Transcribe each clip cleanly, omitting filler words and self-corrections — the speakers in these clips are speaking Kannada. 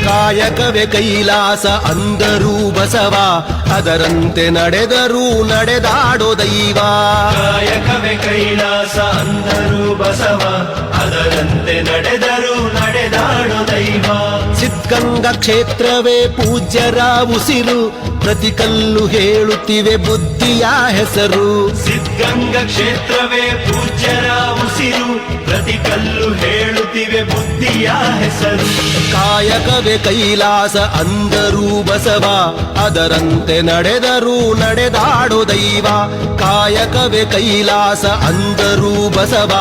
ಕಾಯಕವೇ ಕೈಲಾಸ ಅಂದರೂ ಬಸವ, ಅದರಂತೆ ನಡೆದರೂ ನಡೆದಾಡೋ ದೈವ. ಕಾಯಕವೇ ಕೈಲಾಸ ಅಂದರೂ ಬಸವ, ಅದರಂತೆ ನಡೆದರೂ ನಡೆದಾಡೋ ದೈವ. ಸಿದ್ಧಗಂಗಾ ಕ್ಷೇತ್ರವೇ ಪೂಜ್ಯರ ಉಸಿರು, ಪ್ರತಿ ಕಲ್ಲು ಹೇಳುತ್ತಿವೆ ಬುದ್ಧಿಯ ಹೆಸರು. ಸಿದ್ಧಗಂಗಾ ಕ್ಷೇತ್ರವೇ ಪೂಜ್ಯರ ಉಸಿರು, ಪ್ರತಿ ಕಲ್ಲು ಹೇಳುತ್ತಿವೆ ಬುದ್ಧಿಯ ಹೆಸರು. ಕಾಯಕವೇ ಕೈಲಾಸ ಅಂದರೂ ಬಸವ, ಅದರಂತೆ ನಡೆದರೂ ನಡೆದಾಡೋ ದೈವ. ಕಾಯಕವೇ ಕೈಲಾಸ ಅಂದರೂ ಬಸವ,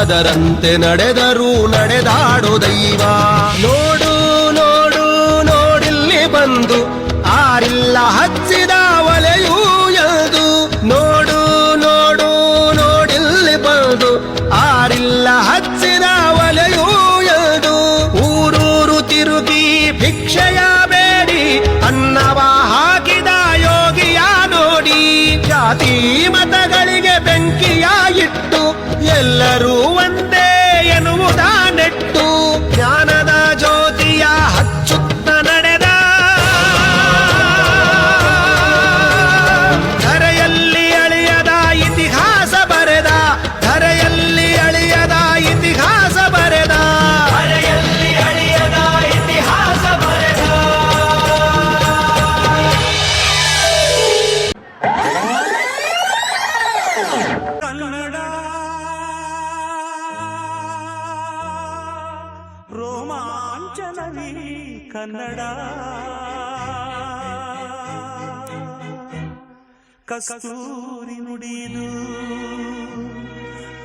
ಅದರಂತೆ ನಡೆದರೂ ನಡೆದಾಡೋ ದೈವ. ನೋಡು ನೋಡು ನೋಡಿಲ್ಲಿ ಬಂದು ಆರಿಲ್ಲ ಹಚ್ಚಿದ ಒಲೆಯೂ ಎಂದು. ನೋಡು ನೋಡು ನೋಡಿಲ್ಲಿ ಬಂದು ಆರಿಲ್ಲ ಹಚ್ಚಿದ ಒಲೆಯೂ ಎಂದು. ಊರೂರು ತಿರುಗಿ ಭಿಕ್ಷೆಯ ಬೇಡಿ ಅನ್ನವ ಹಾಕಿದ ಯೋಗಿಯ ನೋಡಿ. ಜಾತಿ ಮತಗಳಿಗೆ ಬೆಂಕಿಯ ಇಟ್ಟು ಎಲ್ಲರೂ ಒಂದೇ ಎನ್ನುವುದ ನೆಟ್ಟು, ಜ್ಞಾನದ ಜ್ಯೋತಿಯ ಹಚ್ಚುತ್ತ ನಡೆದ ಧರೆಯಲ್ಲಿ ಅಳಿಯದ ಇತಿಹಾಸ ಬರೆದ. ಧರೆಯಲ್ಲಿ ಅಳಿಯದ ಇತಿಹಾಸ ಬರೆದ. ಧರೆಯಲ್ಲಿ ಅಳಿಯದ ಇತಿಹಾಸ ಬರೆದ. ಕನ್ನಡ ರೋಮಾಂಚನವೀ ಕನ್ನಡ. ಕಸ್ತೂರಿ ನುಡಿದು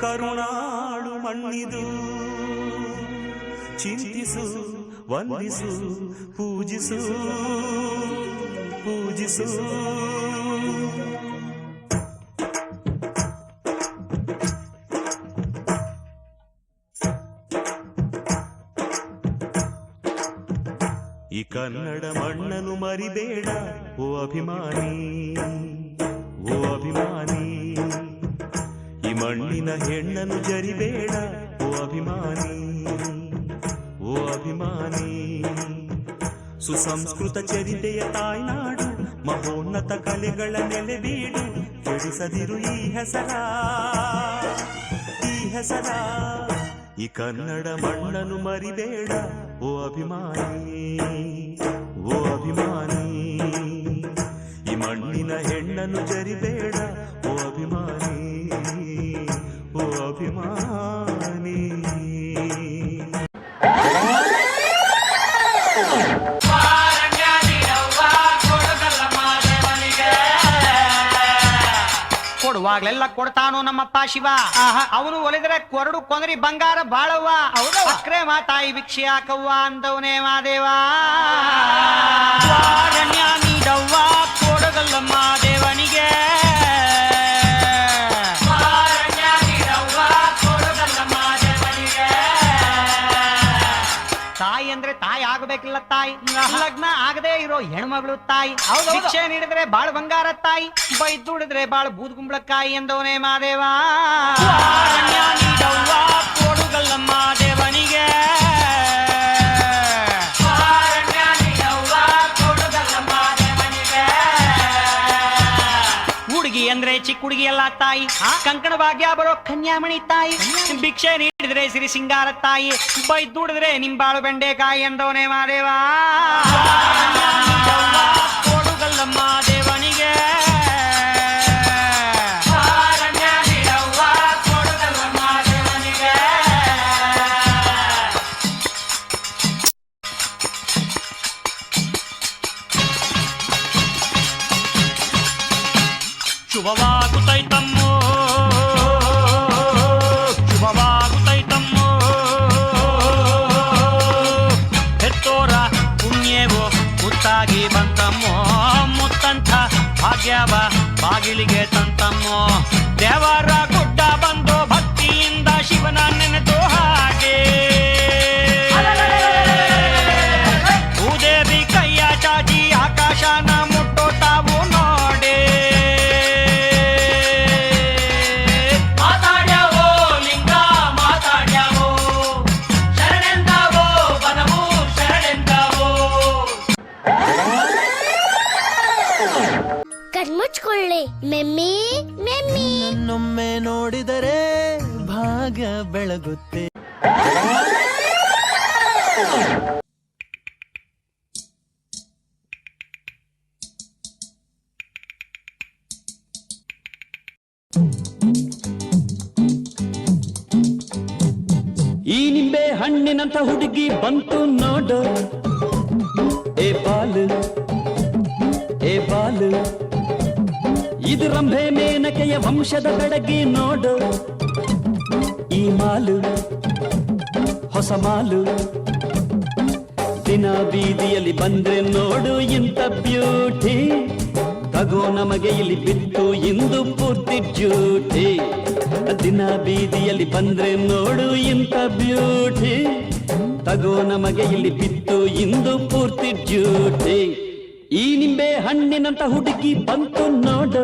ಕರುಣಾಳು ಮಣ್ಣಿದು. ಚಿಂತಿಸು ವಂದಿಸು ಪೂಜಿಸು ಪೂಜಿಸು. ಈ ಕನ್ನಡ ಮಣ್ಣನ್ನು ಮರಿಬೇಡ ಓ ಅಭಿಮಾನಿ, ಓ ಅಭಿಮಾನಿ. ಈ ಮಣ್ಣಿನ ಹೆಣ್ಣನ್ನು ಜರಿಬೇಡ ಓ ಅಭಿಮಾನಿ, ಓ ಅಭಿಮಾನಿ. ಸುಸಂಸ್ಕೃತ ಚರಿತೆಯ ತಾಯ್ನಾಡು, ಮಹೋನ್ನತ ಕಲೆಗಳ ನೆಲೆಬೀಡು. ಕೆಡಿಸದಿರು ಈ ಹೆಸರ, ಈ ಹೆಸರ. ಈ ಕನ್ನಡ ಮಣ್ಣನ್ನು ಮರಿಬೇಡ ಓ ಅಭಿಮಾನಿ, ಓ ಅಭಿಮಾನಿ. ಈ ಮಣ್ಣಿನ ಹೆಣ್ಣನ್ನು ಜರಿಬೇಡ ಓ ಅಭಿಮಾನಿ, ಓ ಅಭಿಮಾನಿ. ಕೊಡುವಾಗ್ಲೆಲ್ಲ ಕೊಡ್ತಾನು ನಮ್ಮಪ್ಪ ಶಿವ. ಅವನು ಒಲಿದ್ರೆ ಕೊರಡು ಕೊಂದರಿ ಬಂಗಾರ ಬಾಳವ್ವ. ಅಕ್ರೆ ಮಾತಾಯಿ ಭಿಕ್ಷೆ ಹಾಕವ್ವ ಅಂದವನೇ ಮಾದೇವ. ನೀಡವ್ವ ಕೊಡಗಲ್ಲಮ್ಮ ದೇವನಿಗೆ. ತಾಯಿ ಅಂದ್ರೆ ತಾಯಿ ಆಗಬೇಕಿಲ್ಲ ತಾಯಿ. ಲಗ್ನ ಆಗದೆ ಇರೋ ಹೆಣ್ಮಗಳು ತಾಯಿ. ಶಿಕ್ಷೆ ನೀಡಿದ್ರೆ ಬಾಳ್ ಬಂಗಾರ ತಾಯಿ, ಬೈದುಡಿದ್ರೆ ಬಾಳ್ ಬೂದ್ಗುಂಬಳಕಾಯಿ ಎಂದವನೇ ಮಾದೇವ. ಕೊಡುಗಲ್ಲಮ್ಮ ದೇವನಿಗೆ. ಹುಡುಗಿ ಅಂದ್ರೆ ಚಿಕ್ಕ ಹುಡುಗಿ ಎಲ್ಲ ತಾಯಿ, ಕಂಕಣ ಭಾಗ್ಯ ಬರೋ ಕನ್ಯಾಮಣಿ ತಾಯಿ. ಭಿಕ್ಷೆ ನೀಡಿದ್ರೆ ಸಿರಿ ಸಿಂಗಾರ ತಾಯಿ, ಬೈದುಡಿದ್ರೆ ನಿಂಬಾಳು ಬೆಂಡೆಕಾಯಿ ಎಂದವನೇ ಮಾದೇವ. ಕೊಡುಗಲ್ಲಮ್ಮ ದೇವನಿಗೆ. ಶುಭವಾಗುತ್ತೈತಮ್ಮೋ, ಶುಭವಾಗುತ್ತೈತಮ್ಮೋ. ಹೆತ್ತೋರ ಪುಣ್ಯವೋ ಮುತ್ತಾಗಿ ಬಂತಮ್ಮೋ. ಮುತ್ತಂಥ ಭಾಗ್ಯವ ಬಾಗಿಲಿಗೆ ತಂತಮ್ಮೋ. ದೇವರ ಗುಡ್ಡ ಬಂದು ಭಕ್ತಿಯಿಂದ ಶಿವನ ನೆನೆದು ಹಾಗೆ. ಭೂದೇವಿ ಕೈಯ ಚಾಚಿ ಆಕಾಶನ ಮುಟ್ಟೋ ತಾವು ನೋಡೆ. ಶರಣೆಂದವೋ ಮೆಮ್ಮಿ ಮೆಮ್ಮಿ ನನ್ನೊಮ್ಮೆ ನೋಡಿದರೆ ಭಾಗ್ಯ ಬೆಳಗುತ್ತೆ. ಈ ನಿಂಬೆ ಹಣ್ಣಿನಂತ ಹುಡುಗಿ ಬಂತು ನೋಡು, ಏ ಬಾಲು ಏ ಬಾಲು, ಇದು ರಂಭೆ ಮೇನಕೆಯ ವಂಶದ ಬೆಡಗಿ ನೋಡು, ಈ ಮಾಲು ಹೊಸ ಮಾಲು, ದಿನ ಬೀದಿಯಲ್ಲಿ ಬಂದ್ರೆ ನೋಡು ಇಂಥ ಬ್ಯೂಟಿ, ತಗೋ ನಮಗೆ ಇಲ್ಲಿ ಬಿತ್ತು ಇಂದು ಪೂರ್ತಿ ಡ್ಯೂಟಿ, ದಿನ ಬೀದಿಯಲ್ಲಿ ಬಂದ್ರೆ ನೋಡು ಇಂಥ ಬ್ಯೂಟಿ, ತಗೋ ನಮಗೆ ಇಲ್ಲಿ ಬಿತ್ತು ಇಂದು ಪೂರ್ತಿ ಡ್ಯೂಟಿ, ಈ ನಿಂಬೆ ಹಣ್ಣಿನಂತ ಹುಡುಗಿ ಬಂತು ನೋಡು,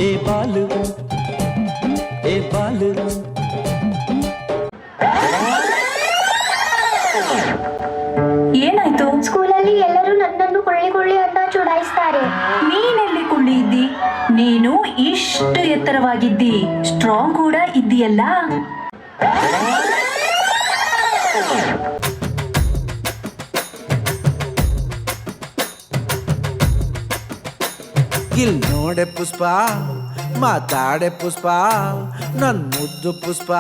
ಏ ಬಾಲು ಏ ಬಾಲು. ಏನಾಯ್ತು? ಸ್ಕೂಲಲ್ಲಿ ಎಲ್ಲರೂ ನನ್ನನ್ನು ಕೊಳ್ಳಿ ಕೊಳ್ಳಿ ಅಂತ ಚುಡಾಯಿಸ್ತಾರೆ. ನೀನೆಲ್ಲಿ ಕುಳ್ಳಿ ಇದ್ದಿ? ನೀನು ಇಷ್ಟು ಎತ್ತರವಾಗಿದ್ದಿ, ಸ್ಟ್ರಾಂಗ್ ಕೂಡ ಇದ್ದೀಯಲ್ಲ. ಇಲ್ ನೋಡೆ ಪುಷ್ಪ, ಮಾತಾಡೆ ಪುಷ್ಪ, ನನ್ ಮುದ್ದು ಪುಷ್ಪ,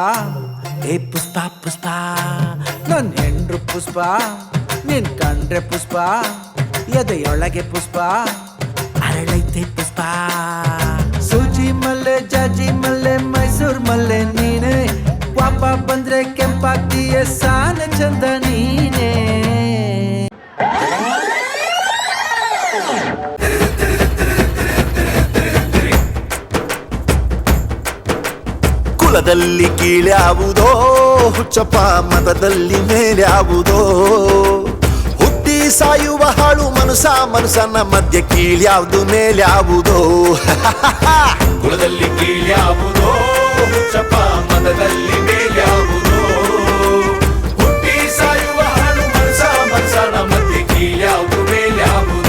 ಏ ಪುಷ್ಪ ಪುಷ್ಪ, ನನ್ ಹೆಂಡ್ರು ಪುಷ್ಪ, ನಿನ್ ಕಂಡ್ರೆ ಪುಷ್ಪ, ಎದೆಯೊಳಗೆ ಪುಷ್ಪ, ಅರಳೈತೆ ಪುಷ್ಪ, ಸೂಜಿ ಮಲ್ಲೆ ಜಾಜಿ ಮಲ್ಲೆ ಮೈಸೂರ್ ಮಲ್ಲೆ ನೀನೆ, ಪಾಪ ಬಂದ್ರೆ ಕೆಂಪಾಗ್ತೀಯ ಸಾನ ಚಂದ ನೀನೆ. ಕುಲದಲ್ಲಿ ಕೀಳ್ಯಾವುದೋ ಹುಚ್ಚಪ್ಪ, ಮತದಲ್ಲಿ ಮೇಲ್ಯಾವುದೋ, ಹುಟ್ಟಿ ಸಾಯುವ ಹಾಳು ಮನುಷ್ಯನ ಮಧ್ಯೆ ಕೀಳ್ಯಾವುದು ಮೇಲ್ಯಾವುದೋ. ಕುಲದಲ್ಲಿ ಕೀಳ್ಯಾವುದೋ ಹುಚ್ಚಪ್ಪ, ಮತದಲ್ಲಿ ಮೇಲ್ಯಾವುದೋ, ಹುಟ್ಟಿ ಸಾಯುವ ಹಾಳು ಮನುಷ್ಯನ ಮಧ್ಯೆ ಕೀಳ್ಯಾವುದು ಮೇಲ್ಯಾವುದೋ.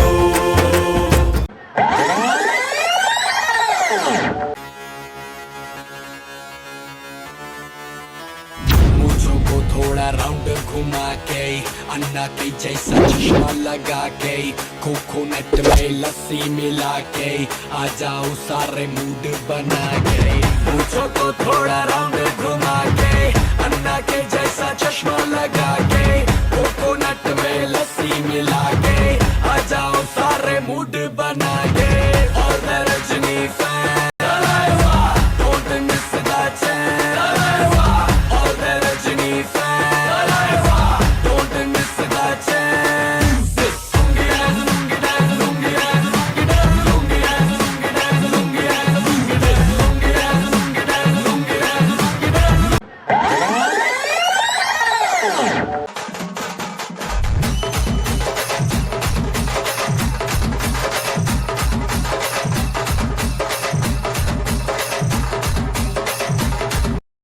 को थोड़ा राउंड घुमा के, अन्ना के जैसा चश्मा लगा के, कोकोनट में लस्सी मिला के, आ जाओ सारे मूड बना के, मुझको को थोड़ा राउंड घुमा के, अन्ना के जैसा चश्मा